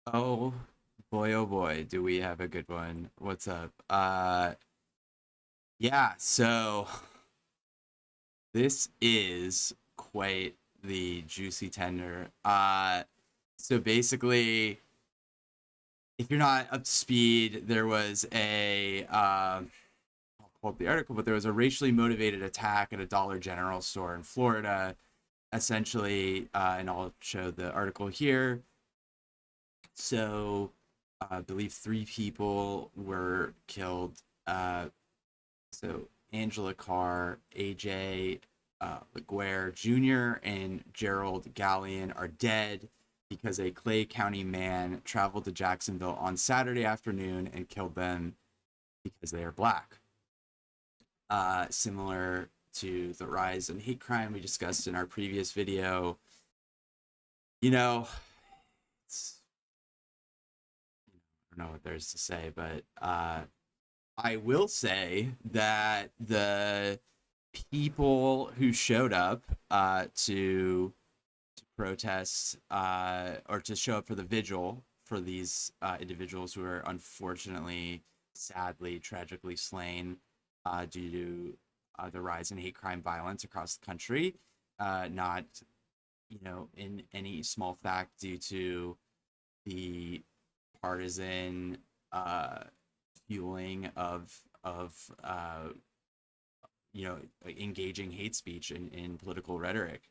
Oh oh boy, do we have a good one. What's up? Yeah, so this is quite the juicy tender. So basically, if you're not up to speed, there was I'll pull up the article, but there was a racially motivated attack at a Dollar General store in Florida. Essentially, and I'll show the article here. So, I believe three people were killed. So Angela Carr, AJ LaGuerre Jr., and Gerald Gallion are dead because a Clay County man traveled to Jacksonville on Saturday afternoon and killed them because they are black. Similar to the rise in hate crime we discussed in our previous video, you know, it's, I don't know what there's to say, but I will say that the people who showed up to protest or to show up for the vigil for these individuals who are unfortunately, sadly, tragically slain due to the rise in hate crime violence across the country. Not, in any small fact due to the partisan uh, fueling of engaging hate speech in political rhetoric.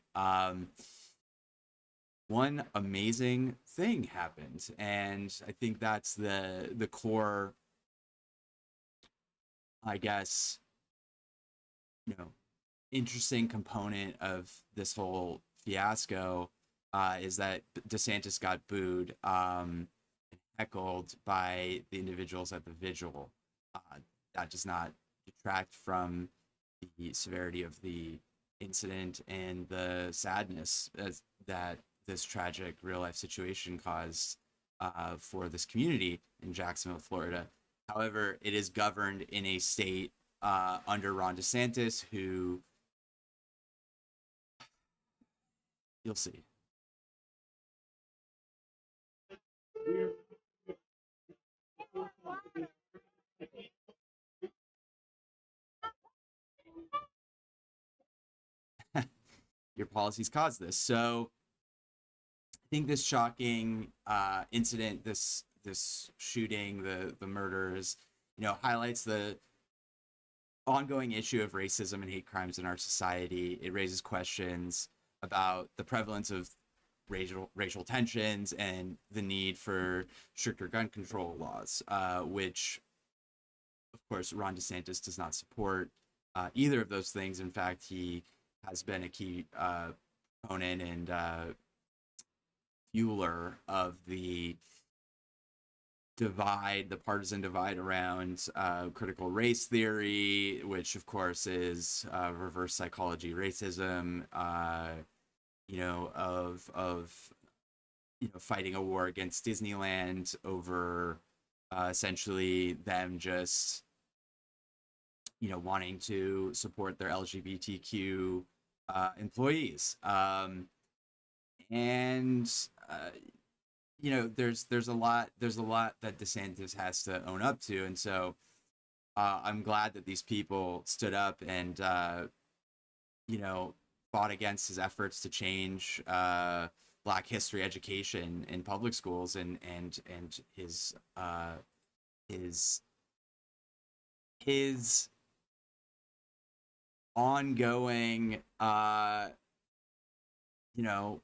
One amazing thing happened, and I think that's the core, I guess, you know, interesting component of this whole fiasco is that DeSantis got booed and heckled by the individuals at the vigil. Uh, that does not detract from the severity of the incident and the sadness that this tragic real life situation caused for this community in Jacksonville, Florida. However, it is governed in a state under Ron DeSantis, who you'll see. Your policies caused this. So I think this shocking incident, this shooting, the murders, highlights the ongoing issue of racism and hate crimes in our society. It raises questions about the prevalence of racial tensions and the need for stricter gun control laws, which, of course, Ron DeSantis does not support either of those things. In fact, he has been a key proponent and fueler of the partisan divide around critical race theory, which of course is reverse psychology racism. Of fighting a war against Disneyland over essentially them just wanting to support their LGBTQ employees. And uh, there's a lot that DeSantis has to own up to, and so I'm glad that these people stood up and you know fought against his efforts to change Black history education in public schools, and his his ongoing you know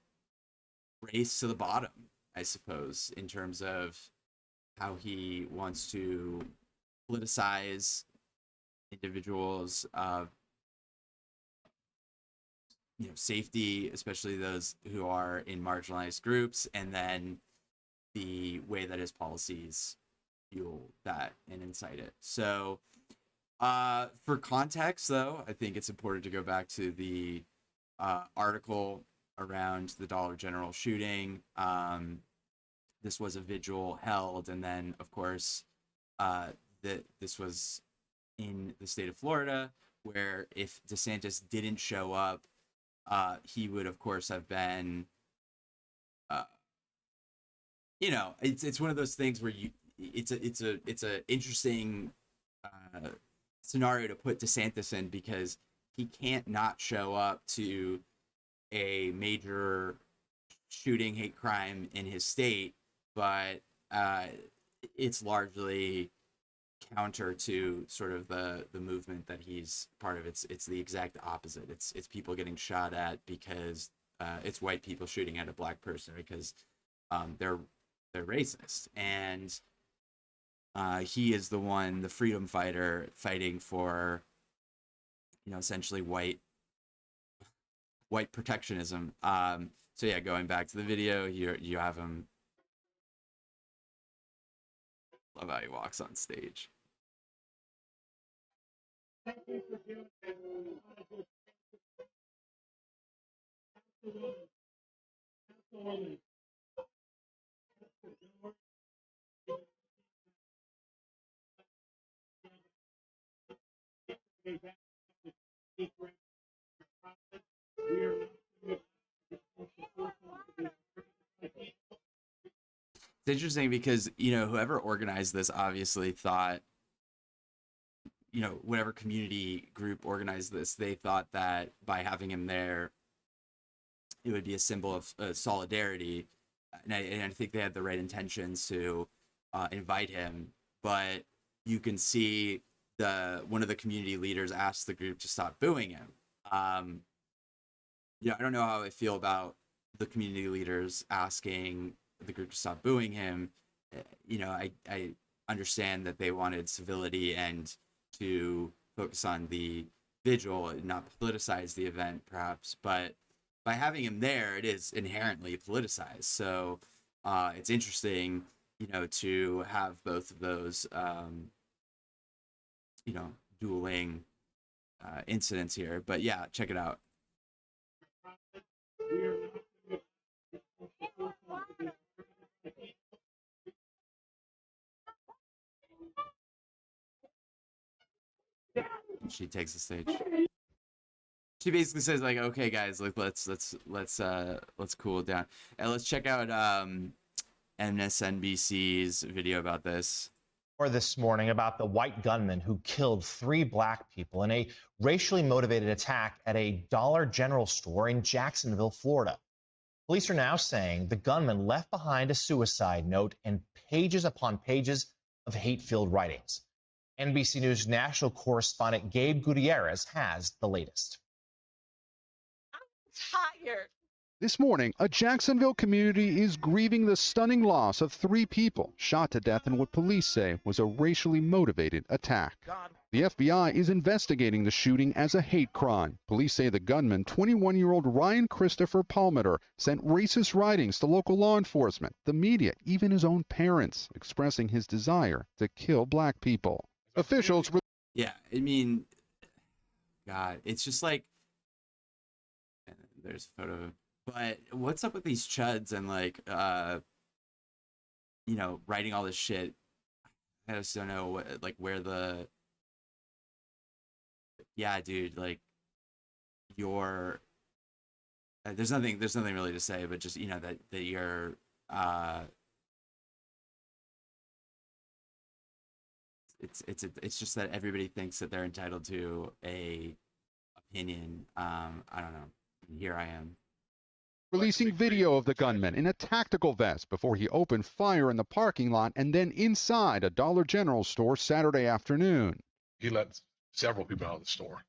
race to the bottom, I suppose, in terms of how he wants to politicize individuals' safety, especially those who are in marginalized groups, and then the way that his policies fuel that and incite it. So, for context, though, I think it's important to go back to the article around the Dollar General shooting. This was a vigil held, and then, of course, this was in the state of Florida, where if DeSantis didn't show up, he would, of course, have been uh, it's one of those things where it's a interesting scenario to put DeSantis in, because he can't not show up to a major shooting hate crime in his state, but it's largely counter to sort of the movement that he's part of. It's the exact opposite. It's people getting shot at because it's white people shooting at a black person because they're racist, and he is the freedom fighter fighting for essentially white protectionism. So yeah, going back to the video, you have him. Love how he walks on stage. It's interesting because whoever organized this obviously thought, whatever community group organized this, they thought that by having him there, it would be a symbol of solidarity, and I think they had the right intentions to invite him. But you can see one of the community leaders asked the group to stop booing him. I don't know how I feel about the community leaders asking the group to stop booing him. I understand that they wanted civility and to focus on the vigil and not politicize the event, perhaps, but by having him there, it is inherently politicized. So it's interesting, to have both of those, dueling incidents here. But yeah, check it out. She takes the stage. She basically says, like, okay guys, like let's cool it down, and let's check out MSNBC's video about this. Or this morning about the white gunman who killed 3 black people in a racially motivated attack at a Dollar General store in Jacksonville, Florida. Police are now saying the gunman left behind a suicide note and pages upon pages of hate-filled writings. NBC News national correspondent Gabe Gutierrez has the latest. Tired. This morning, a Jacksonville community is grieving the stunning loss of 3 people shot to death in what police say was a racially motivated attack. The FBI is investigating the shooting as a hate crime. Police say the gunman, 21-year-old Ryan Christopher Palmer, sent racist writings to local law enforcement, the media, even his own parents, expressing his desire to kill black people. Officials... Yeah, I mean, God, it's just like... There's a photo of him. But what's up with these chuds and like writing all this shit? I just don't know where the... Yeah, dude, like you're there's nothing really to say, but just that you're it's just that everybody thinks that they're entitled to a opinion. I don't know. Here I am. Releasing video of the gunman in a tactical vest before he opened fire in the parking lot and then inside a Dollar General store Saturday afternoon. He let several people out of the store.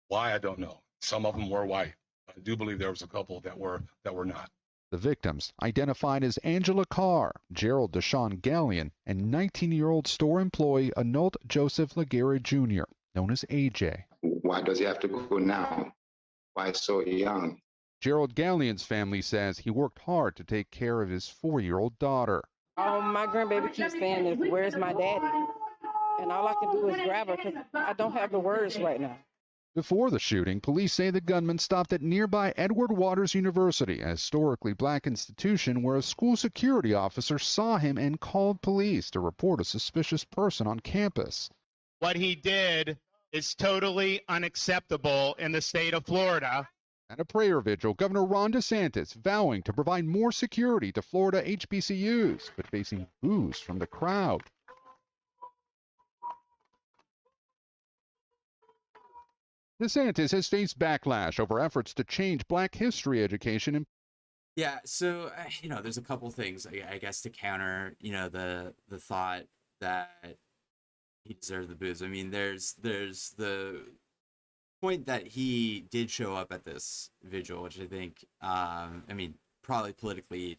Why, I don't know. Some of them were white. I do believe there was a couple that were not. The victims, identified as Angela Carr, Gerald Deshaun Gallion, and 19-year-old store employee Anult Joseph Laguerre Jr., known as AJ. Why does he have to go now? Why so young? Gerald Gallion's family says he worked hard to take care of his 4-year-old daughter. My grandbaby keeps saying this, where's my daddy? And all I can do is grab her because I don't have the words right now. Before the shooting, police say the gunman stopped at nearby Edward Waters University, a historically black institution where a school security officer saw him and called police to report a suspicious person on campus. What he did is totally unacceptable in the state of Florida. At a prayer vigil, Governor Ron DeSantis vowing to provide more security to Florida HBCUs, but facing boos from the crowd. DeSantis has faced backlash over efforts to change Black history education in Yeah, so there's a couple things I guess to counter, the thought that he deserved the booze. I mean, there's the point that he did show up at this vigil, which I think, I mean, probably politically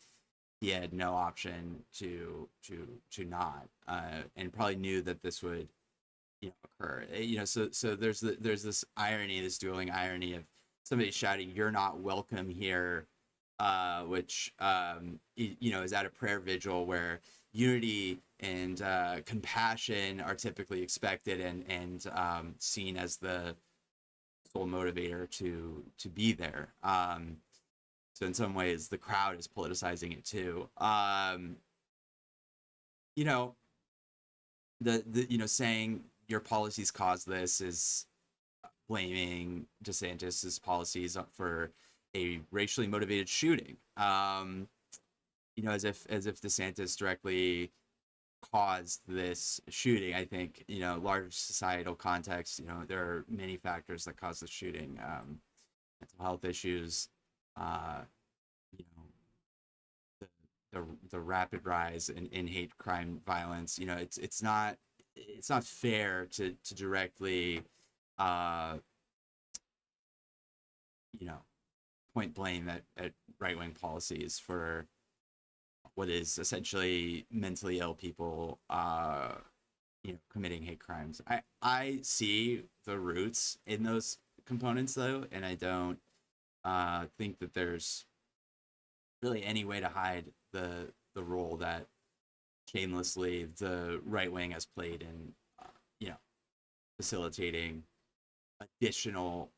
he had no option to not, and probably knew that this would occur. So there's this irony, this dueling irony of somebody shouting, "You're not welcome here," which is at a prayer vigil where unity and compassion are typically expected and seen as the sole motivator to be there. So in some ways, the crowd is politicizing it too. Saying your policies caused this is blaming DeSantis's policies for a racially motivated shooting. As if DeSantis directly caused this shooting. I think, larger societal context, there are many factors that cause the shooting. Mental health issues, the rapid rise in hate crime violence. It's not fair to directly point blame at right-wing policies for what is essentially mentally ill people committing hate crimes. I see the roots in those components though, and I don't think that there's really any way to hide the role that shamelessly the right wing has played in facilitating additional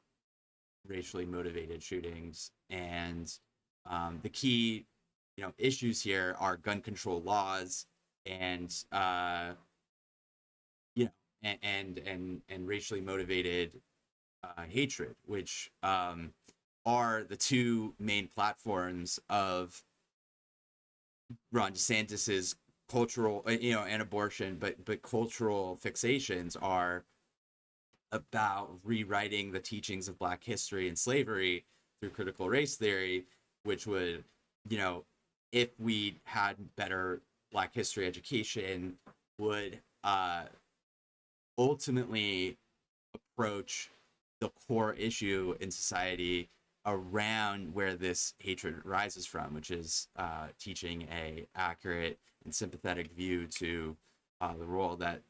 racially motivated shootings. And the key issues here are gun control laws and and racially motivated hatred, which are the two main platforms of Ron DeSantis's cultural, and abortion, but cultural fixations are about rewriting the teachings of Black history and slavery through critical race theory, which would, if we had better Black history education, would ultimately approach the core issue in society around where this hatred rises from, which is teaching a accurate and sympathetic view to the role that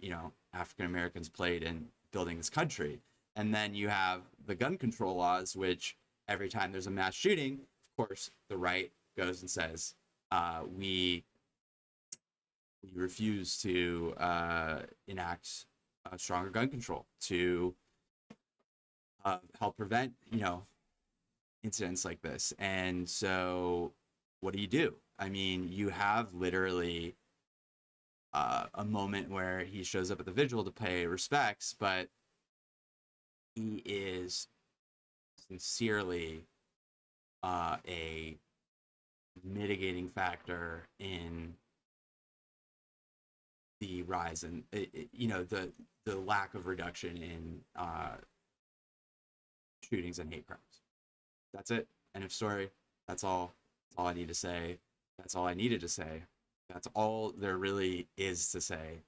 African Americans played in building this country. And then you have the gun control laws, which every time there's a mass shooting, of course, the right goes and says, we refuse to enact stronger gun control to help prevent, incidents like this. And so what do? I mean, you have literally a moment where he shows up at the vigil to pay respects, but he is sincerely a mitigating factor in the rise and the lack of reduction in shootings and hate crimes. That's it. End of story. That's all I need to say. That's all I needed to say. That's all there really is to say.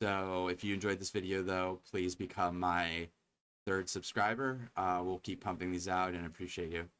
So if you enjoyed this video though, please become my 3rd subscriber. We'll keep pumping these out and appreciate you.